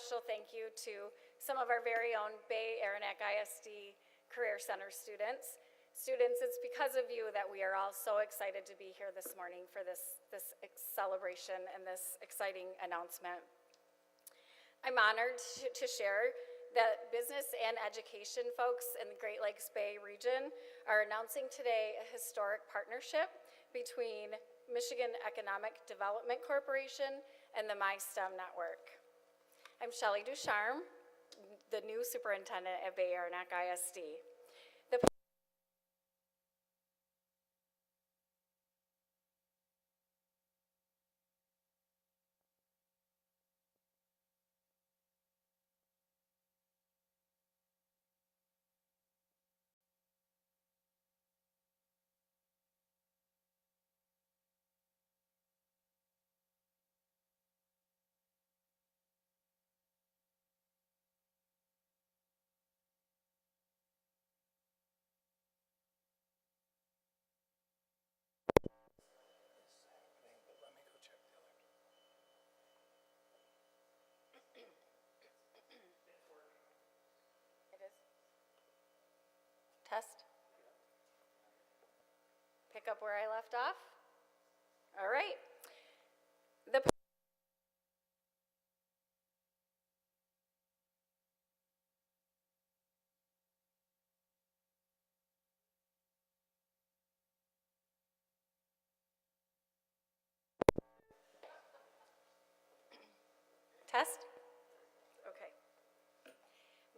special thank you to some of our very own Bay Aranac ISD Career Center students. Students, it's because of you that we are all so excited to be here this morning for this celebration and this exciting announcement. I'm honored to share that business and education folks in the Great Lakes Bay region are announcing today a historic partnership between Michigan Economic Development Corporation and the MySTEM Network. I'm Shelley Ducharme, the new superintendent at Bay Aranac ISD. Test. Pick up where I left off. All right. Test? Okay.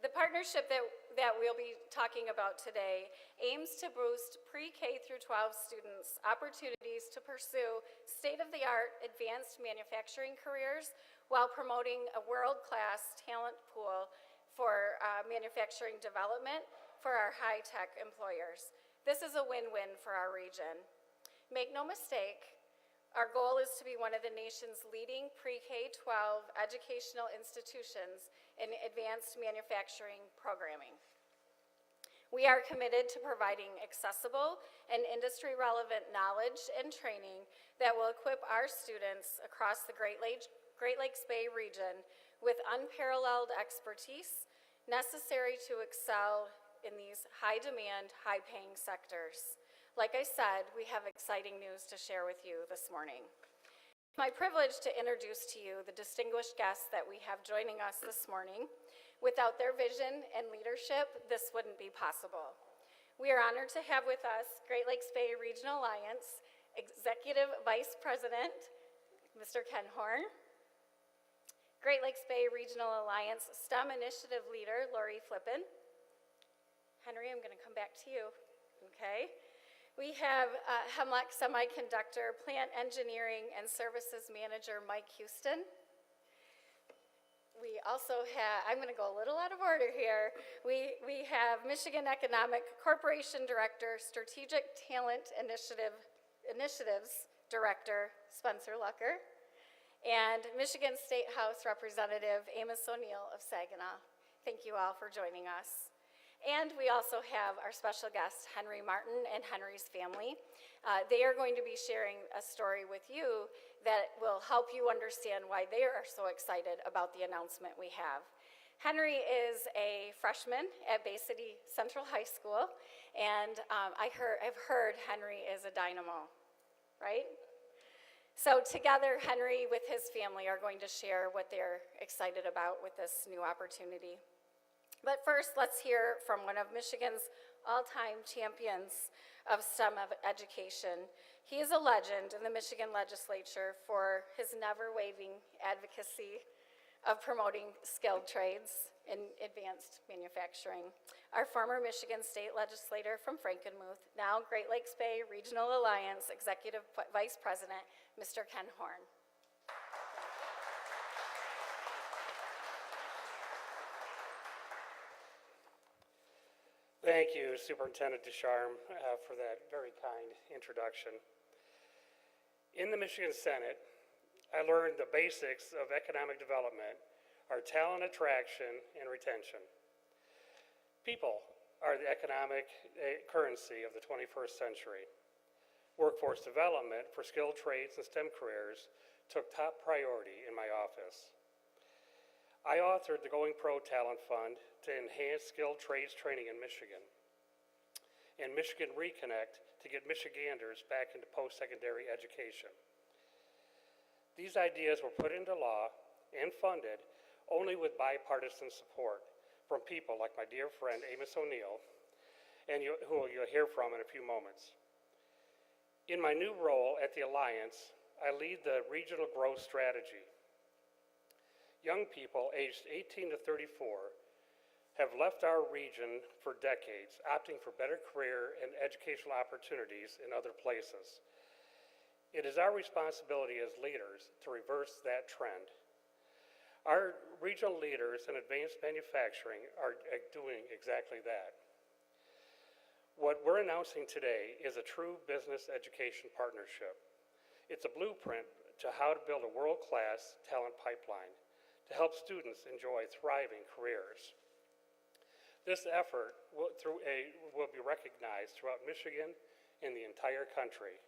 The partnership that we'll be talking about today aims to boost pre-K through 12 students' opportunities to pursue state-of-the-art advanced manufacturing careers while promoting a world-class talent pool for manufacturing development for our high-tech employers. This is a win-win for our region. Make no mistake, our goal is to be one of the nation's leading pre-K-12 educational institutions in advanced manufacturing programming. We are committed to providing accessible and industry-relevant knowledge and training that will equip our students across the Great Lakes Bay region with unparalleled expertise necessary to excel in these high-demand, high-paying sectors. Like I said, we have exciting news to share with you this morning. It's my privilege to introduce to you the distinguished guests that we have joining us this morning. Without their vision and leadership, this wouldn't be possible. We are honored to have with us Great Lakes Bay Regional Alliance Executive Vice President, Mr. Ken Horn, Great Lakes Bay Regional Alliance STEM Initiative Leader, Lori Flippen. Henry, I'm going to come back to you, okay? We have Hemlock Semiconductor Plant Engineering and Services Manager Mike Houston. We also have, I'm going to go a little out of order here. We have Michigan Economic Corporation Director, Strategic Talent Initiatives Director Spencer Lucker, and Michigan State House Representative Amos O'Neill of Saginaw. Thank you all for joining us. And we also have our special guest, Henry Martin and Henry's family. They are going to be sharing a story with you that will help you understand why they are so excited about the announcement we have. Henry is a freshman at Bay City Central High School, and I've heard Henry is a dynamo, right? So together, Henry with his family are going to share what they're excited about with this new opportunity. But first, let's hear from one of Michigan's all-time champions of STEM education. He is a legend in the Michigan legislature for his never-waiving advocacy of promoting skilled trades in advanced manufacturing. Our former Michigan State legislator from Frankenmuth, now Great Lakes Bay Regional Alliance Executive Vice President, Mr. Ken Horn. Thank you, Superintendent Ducharme, for that very kind introduction. In the Michigan Senate, I learned the basics of economic development are talent attraction and retention. People are the economic currency of the 21st century. Workforce development for skilled trades and STEM careers took top priority in my office. I authored the Going Pro Talent Fund to enhance skilled trades training in Michigan, and Michigan Reconnect to get Michiganders back into post-secondary education. These ideas were put into law and funded only with bipartisan support from people like my dear friend Amos O'Neill, and who you'll hear from in a few moments. In my new role at the Alliance, I lead the regional growth strategy. Young people aged 18 to 34 have left our region for decades, opting for better career and educational opportunities in other places. It is our responsibility as leaders to reverse that trend. Our regional leaders in advanced manufacturing are doing exactly that. What we're announcing today is a true business education partnership. It's a blueprint to how to build a world-class talent pipeline to help students enjoy thriving careers. This effort will be recognized throughout Michigan and the entire country.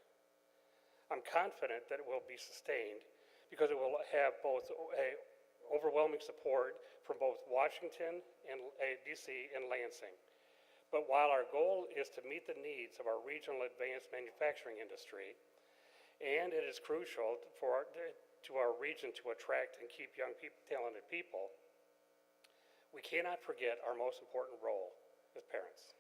I'm confident that it will be sustained because it will have both overwhelming support from both Washington and DC and Lansing. But while our goal is to meet the needs of our regional advanced manufacturing industry, and it is crucial to our region to attract and keep young people, talented people, we cannot forget our most important role as parents.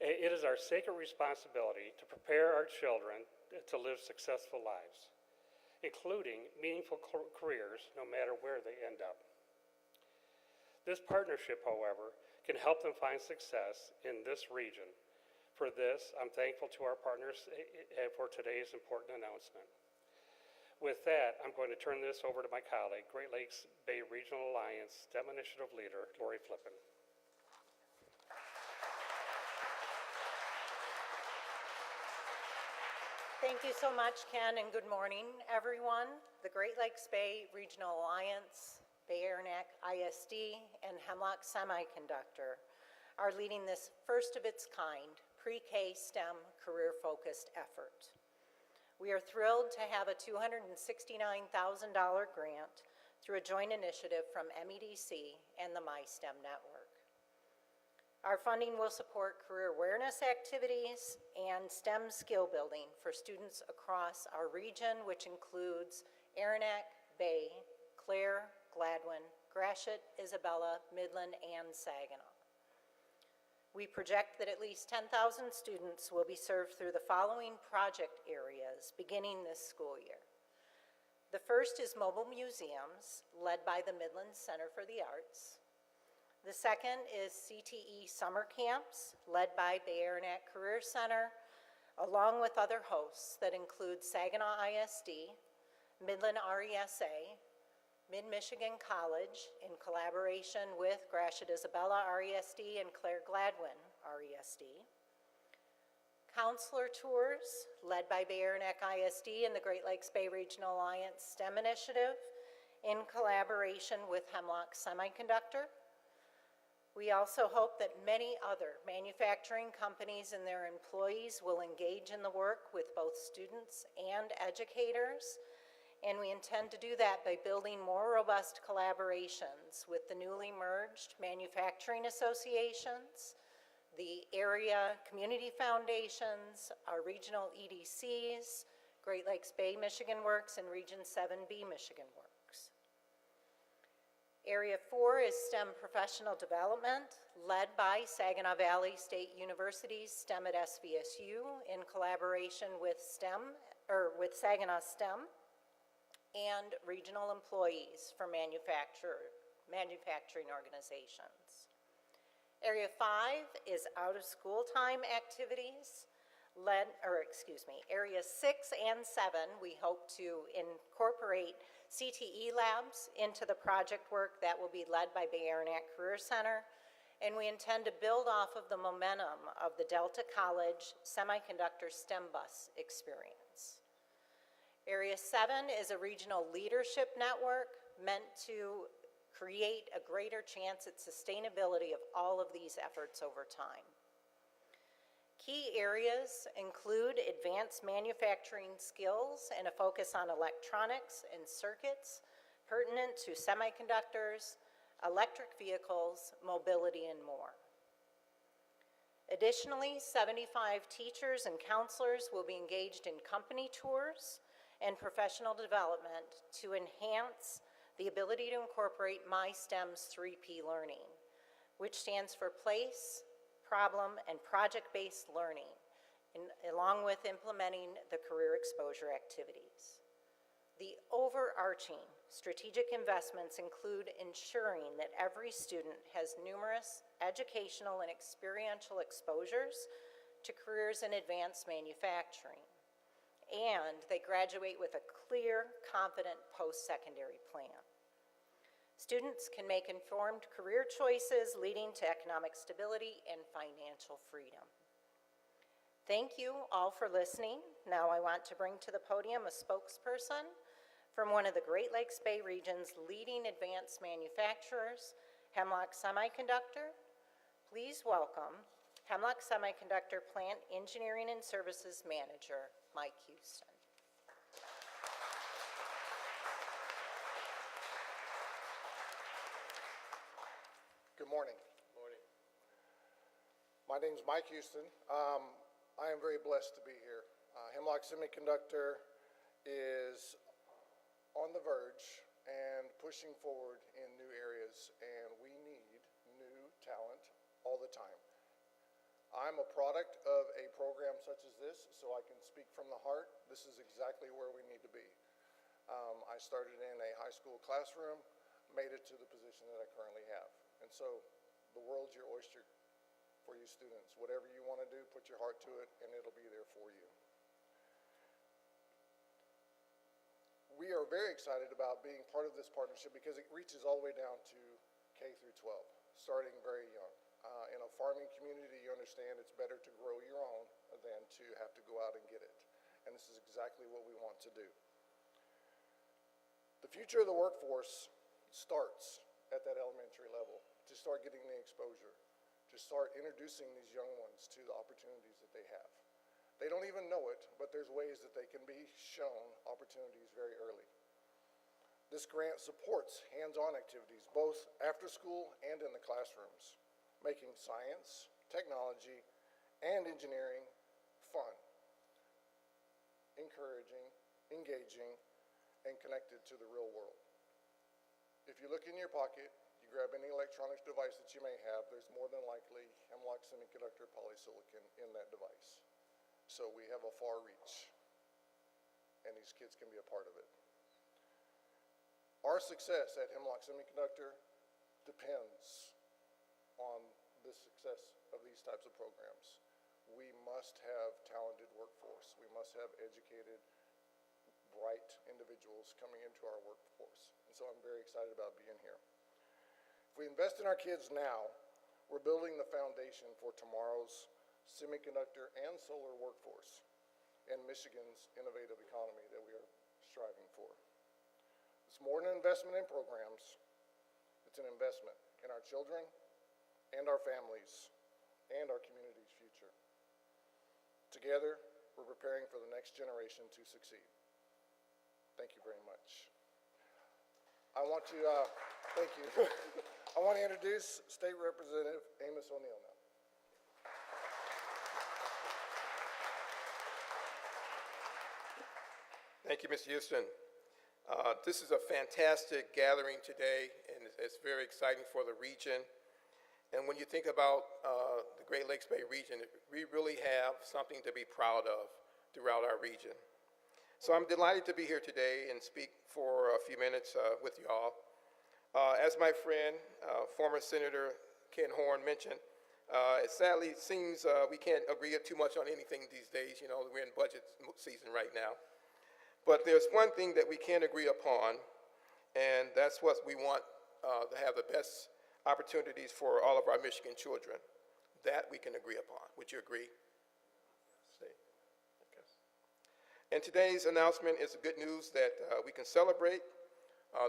It is our sacred responsibility to prepare our children to live successful lives, including meaningful careers no matter where they end up. This partnership, however, can help them find success in this region. For this, I'm thankful to our partners for today's important announcement. With that, I'm going to turn this over to my colleague, Great Lakes Bay Regional Alliance STEM Initiative Leader, Lori Flippen. Thank you so much, Ken, and good morning, everyone. The Great Lakes Bay Regional Alliance, Bay Aranac ISD, and Hemlock Semiconductor are leading this first of its kind pre-K STEM career-focused effort. We are thrilled to have a $269,000 grant through a joint initiative from MEDC and the MySTEM Network. Our funding will support career awareness activities and STEM skill building for students across our region, which includes Aranac, Bay, Clare, Gladwin, Gratiot, Isabella, Midland, and Saginaw. We project that at least 10,000 students will be served through the following project areas beginning this school year. The first is mobile museums, led by the Midland Center for the Arts. The second is CTE summer camps, led by Bay Aranac Career Center, along with other hosts that include Saginaw ISD, Midland RESA, Mid-Michigan College in collaboration with Gratiot Isabella RESD and Clare Gladwin RESD. Counselor tours led by Bay Aranac ISD and the Great Lakes Bay Regional Alliance STEM Initiative in collaboration with Hemlock Semiconductor. We also hope that many other manufacturing companies and their employees will engage in the work with both students and educators. And we intend to do that by building more robust collaborations with the newly merged manufacturing associations, the area community foundations, our regional EDCs, Great Lakes Bay Michigan Works, and Region 7B Michigan Works. Area 4 is STEM professional development, led by Saginaw Valley State University's STEM at SVSU in collaboration with Saginaw STEM, and regional employees from manufacturing organizations. Area 5 is out of school time activities Area 6 and 7, we hope to incorporate CTE labs into the project work that will be led by Bay Aranac Career Center, and we intend to build off of the momentum of the Delta College Semiconductor STEM Bus experience. Area 7 is a regional leadership network meant to create a greater chance at sustainability of all of these efforts over time. Key areas include advanced manufacturing skills and a focus on electronics and circuits, pertinent to semiconductors, electric vehicles, mobility, and more. Additionally, 75 teachers and counselors will be engaged in company tours and professional development to enhance the ability to incorporate MySTEM's 3P learning, which stands for place, problem, and project-based learning, along with implementing the career exposure activities. The overarching strategic investments include ensuring that every student has numerous educational and experiential exposures to careers in advanced manufacturing, and they graduate with a clear, confident post-secondary plan. Students can make informed career choices leading to economic stability and financial freedom. Thank you all for listening. Now I want to bring to the podium a spokesperson from one of the Great Lakes Bay region's leading advanced manufacturers, Hemlock Semiconductor. Please welcome Hemlock Semiconductor Plant Engineering and Services Manager, Mike Houston. Good morning. Morning. My name is Mike Houston. I am very blessed to be here. Hemlock Semiconductor is on the verge and pushing forward in new areas, and we need new talent all the time. I'm a product of a program such as this, so I can speak from the heart. This is exactly where we need to be. I started in a high school classroom, made it to the position that I currently have. And so the world's your oyster for you students. Whatever you want to do, put your heart to it, and it'll be there for you. We are very excited about being part of this partnership because it reaches all the way down to K through 12, starting very young. In a farming community, you understand it's better to grow your own than to have to go out and get it. And this is exactly what we want to do. The future of the workforce starts at that elementary level, to start getting the exposure, to start introducing these young ones to the opportunities that they have. They don't even know it, but there's ways that they can be shown opportunities very early. This grant supports hands-on activities, both after school and in the classrooms, making science, technology, and engineering fun, encouraging, engaging, and connected to the real world. If you look in your pocket, you grab any electronic device that you may have, there's more than likely Hemlock Semiconductor polysilicon in that device. So we have a far reach, and these kids can be a part of it. Our success at Hemlock Semiconductor depends on the success of these types of programs. We must have talented workforce. We must have educated, bright individuals coming into our workforce. And so I'm very excited about being here. If we invest in our kids now, we're building the foundation for tomorrow's semiconductor and solar workforce and Michigan's innovative economy that we are striving for. It's more than an investment in programs. It's an investment in our children and our families and our community's future. Together, we're preparing for the next generation to succeed. Thank you very much. I want to, thank you. I want to introduce State Representative Amos O'Neill now. Thank you, Mr. Houston. This is a fantastic gathering today, and it's very exciting for the region. And when you think about the Great Lakes Bay region, we really have something to be proud of throughout our region. So I'm delighted to be here today and speak for a few minutes with you all. As my friend, former Senator Ken Horn mentioned, it sadly seems we can't agree too much on anything these days. You know, we're in budget season right now. But there's one thing that we can agree upon, and that's what we want to have the best opportunities for all of our Michigan children. That we can agree upon. Would you agree? Okay. And today's announcement is good news that we can celebrate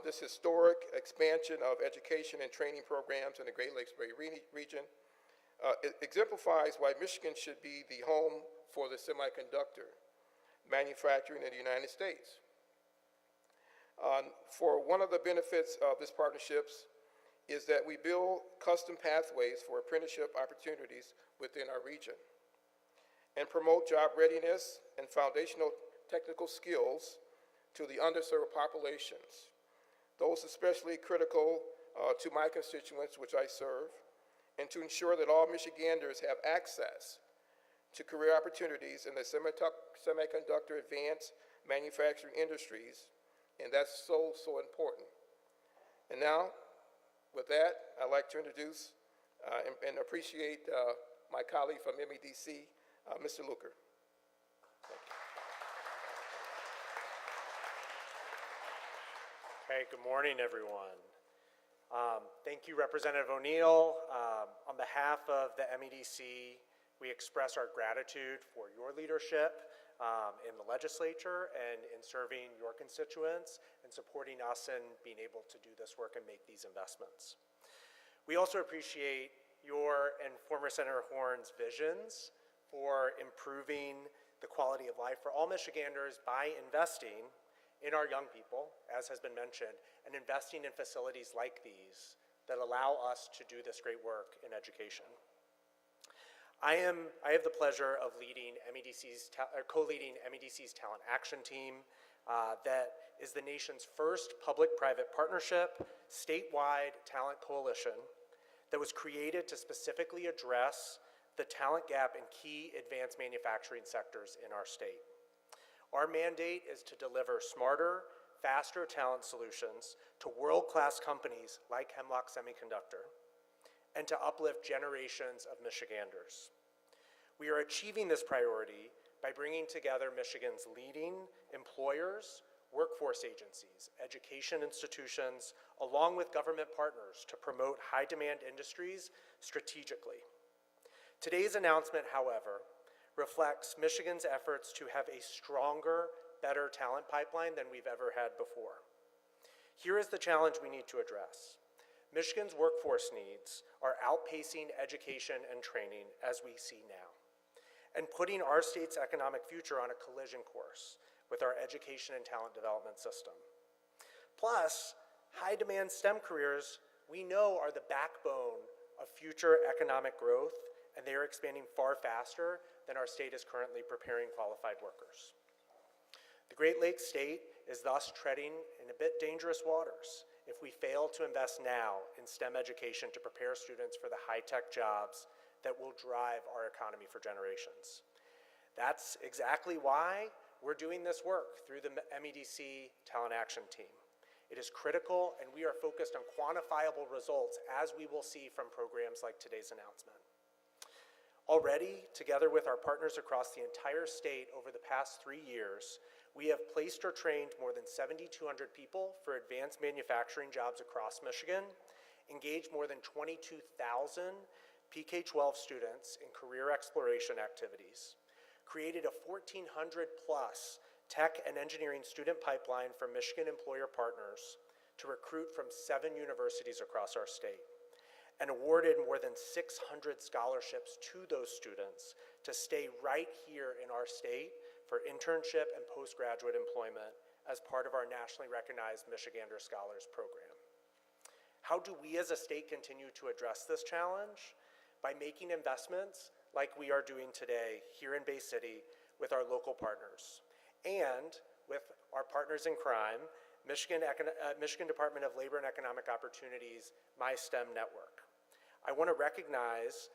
this historic expansion of education and training programs in the Great Lakes Bay region. It exemplifies why Michigan should be the home for the semiconductor manufacturing in the United States. For one of the benefits of this partnerships is that we build custom pathways for apprenticeship opportunities within our region and promote job readiness and foundational technical skills to the underserved populations, those especially critical to my constituents, which I serve, and to ensure that all Michiganders have access to career opportunities in the semiconductor advanced manufacturing industries, and that's so, so important. And now, with that, I'd like to introduce and appreciate my colleague from MEDC, Mr. Luker. Okay, good morning, everyone. Thank you, Representative O'Neill. On behalf of the MEDC, we express our gratitude for your leadership in the legislature and in serving your constituents and supporting us in being able to do this work and make these investments. We also appreciate your and former Senator Horn's visions for improving the quality of life for all Michiganders by investing in our young people, as has been mentioned, and investing in facilities like these that allow us to do this great work in education. I have the pleasure of leading co-leading MEDC's Talent Action Team that is the nation's first public-private partnership, statewide talent coalition that was created to specifically address the talent gap in key advanced manufacturing sectors in our state. Our mandate is to deliver smarter, faster talent solutions to world-class companies like Hemlock Semiconductor and to uplift generations of Michiganders. We are achieving this priority by bringing together Michigan's leading employers, workforce agencies, education institutions, along with government partners to promote high-demand industries strategically. Today's announcement, however, reflects Michigan's efforts to have a stronger, better talent pipeline than we've ever had before. Here is the challenge we need to address. Michigan's workforce needs are outpacing education and training as we see now, and putting our state's economic future on a collision course with our education and talent development system. Plus, high-demand STEM careers we know are the backbone of future economic growth, and they are expanding far faster than our state is currently preparing qualified workers. The Great Lakes state is thus treading in a bit dangerous waters if we fail to invest now in STEM education to prepare students for the high-tech jobs that will drive our economy for generations. That's exactly why we're doing this work through the MEDC Talent Action Team. It is critical, and we are focused on quantifiable results, as we will see from programs like today's announcement. Already, together with our partners across the entire state over the past 3 years, we have placed or trained more than 7,200 people for advanced manufacturing jobs across Michigan, engaged more than 22,000 PK-12 students in career exploration activities, created a 1,400 plus tech and engineering student pipeline for Michigan employer partners to recruit from 7 universities across our state, and awarded more than 600 scholarships to those students to stay right here in our state for internship and postgraduate employment as part of our nationally recognized Michigander Scholars Program. How do we as a state continue to address this challenge? By making investments like we are doing today here in Bay City with our local partners and with our partners in crime, Michigan Department of Labor and Economic Opportunities, My STEM Network. I want to recognize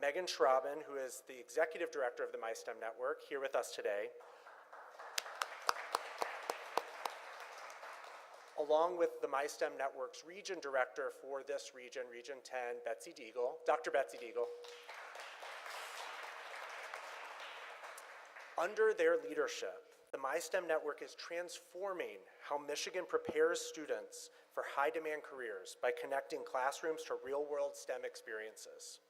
Megan Schraben, who is the Executive Director of the My STEM Network, here with us today, along with the My STEM Network's Region Director for this region, Region 10, Betsy Deagle, Dr. Betsy Deagle. Under their leadership, the My STEM Network is transforming how Michigan prepares students for high-demand careers by connecting classrooms to real-world STEM experiences.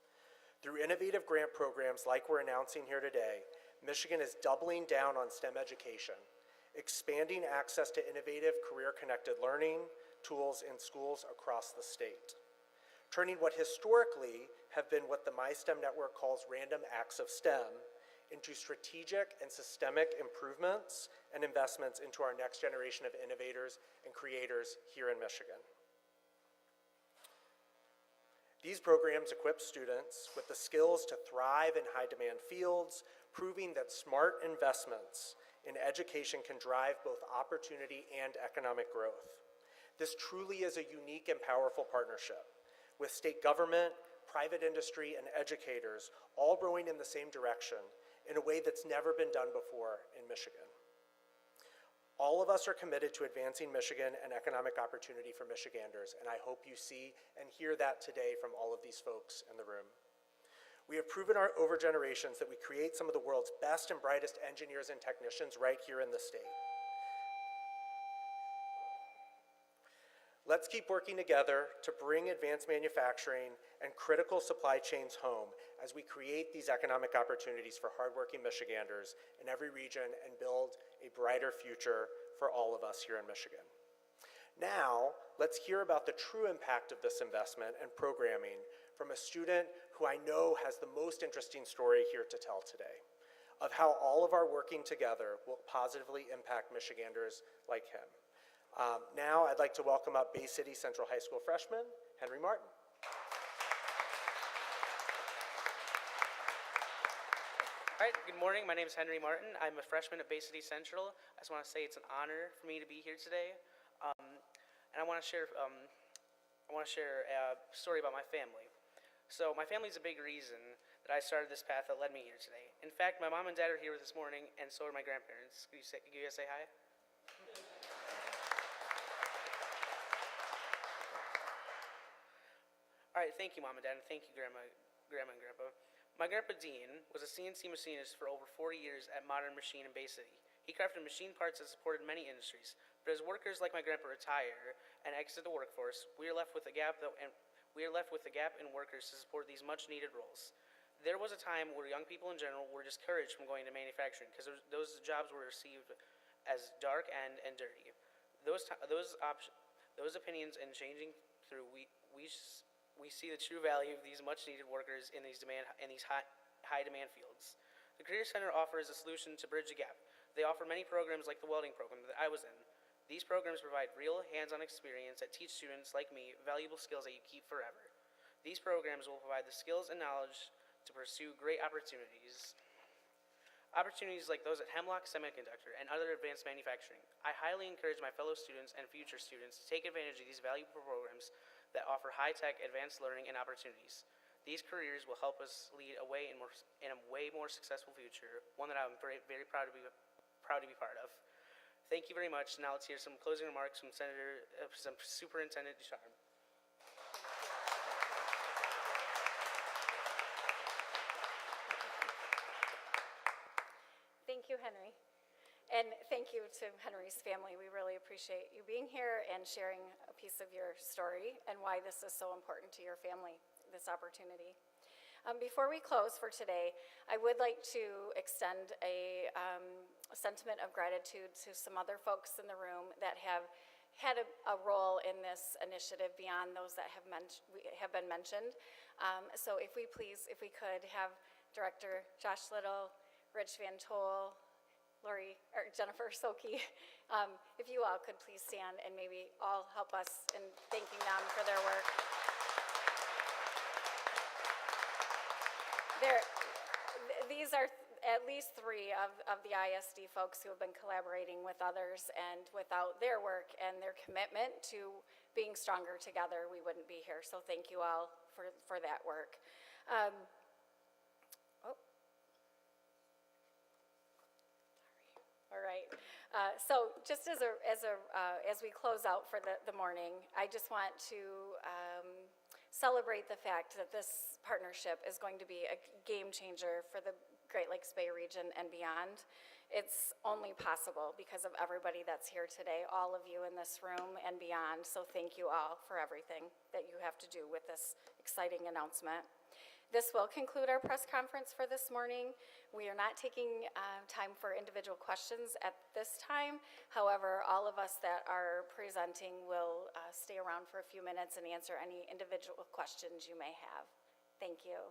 Through innovative grant programs like we're announcing here today, Michigan is doubling down on STEM education, expanding access to innovative career-connected learning tools in schools across the state, turning what historically have been what the My STEM Network calls random acts of STEM into strategic and systemic improvements and investments into our next generation of innovators and creators here in Michigan. These programs equip students with the skills to thrive in high-demand fields, proving that smart investments in education can drive both opportunity and economic growth. This truly is a unique and powerful partnership, with state government, private industry, and educators all rowing in the same direction in a way that's never been done before in Michigan. All of us are committed to advancing Michigan and economic opportunity for Michiganders, and I hope you see and hear that today from all of these folks in the room. We have proven over generations that we create some of the world's best and brightest engineers and technicians right here in the state. Let's keep working together to bring advanced manufacturing and critical supply chains home as we create these economic opportunities for hardworking Michiganders in every region and build a brighter future for all of us here in Michigan. Now, let's hear about the true impact of this investment and programming from a student who I know has the most interesting story here to tell today, of how all of our working together will positively impact Michiganders like him. Now, I'd like to welcome up Bay City Central High School freshman, Henry Martin. All right, good morning. My name is Henry Martin. I'm a freshman at Bay City Central. I just want to say it's an honor for me to be here today. And I want to share a story about my family. So my family's a big reason that I started this path that led me here today. In fact, my mom and dad are here this morning, and so are my grandparents. Can you guys say hi? All right, thank you, Mom and Dad, and thank you, Grandma and Grandpa. My Grandpa Dean was a CNC machinist for over 40 years at Modern Machine in Bay City. He crafted machine parts that supported many industries, but as workers like my grandpa retire and exit the workforce, we are left with a gap in workers to support these much-needed roles. There was a time where young people in general were discouraged from going to manufacturing because those jobs were received as dark and dirty. Those opinions and changing through, we see the true value of these much-needed workers in these high-demand fields. The Career Center offers a solution to bridge the gap. They offer many programs like the welding program that I was in. These programs provide real hands-on experience that teach students like me valuable skills that you keep forever. These programs will provide the skills and knowledge to pursue great opportunities. Opportunities like those at Hemlock Semiconductor and other advanced manufacturing. I highly encourage my fellow students and future students to take advantage of these valuable programs that offer high-tech advanced learning and opportunities. These careers will help us lead a way in a way more successful future, one that I'm very, very proud to be part of. Thank you very much. Now let's hear some closing remarks from Superintendent Ducharme. Thank you, Henry. And thank you to Henry's family. We really appreciate you being here and sharing a piece of your story and why this is so important to your family, this opportunity. Before we close for today, I would like to extend a sentiment of gratitude to some other folks in the room that have had a role in this initiative beyond those that have been mentioned. So if we could have Director Josh Little, Rich Van Tol, Jennifer Soki, if you all could please stand and maybe all help us in thanking them for their work. These are at least three of the ISD folks who have been collaborating with others, and without their work and their commitment to being stronger together, we wouldn't be here. So thank you all for that work. All right. So just as we close out for the morning, I just want to celebrate the fact that this partnership is going to be a game changer for the Great Lakes Bay region and beyond. It's only possible because of everybody that's here today, all of you in this room and beyond. So thank you all for everything that you have to do with this exciting announcement. This will conclude our press conference for this morning. We are not taking time for individual questions at this time. However, all of us that are presenting will stay around for a few minutes and answer any individual questions you may have. Thank you.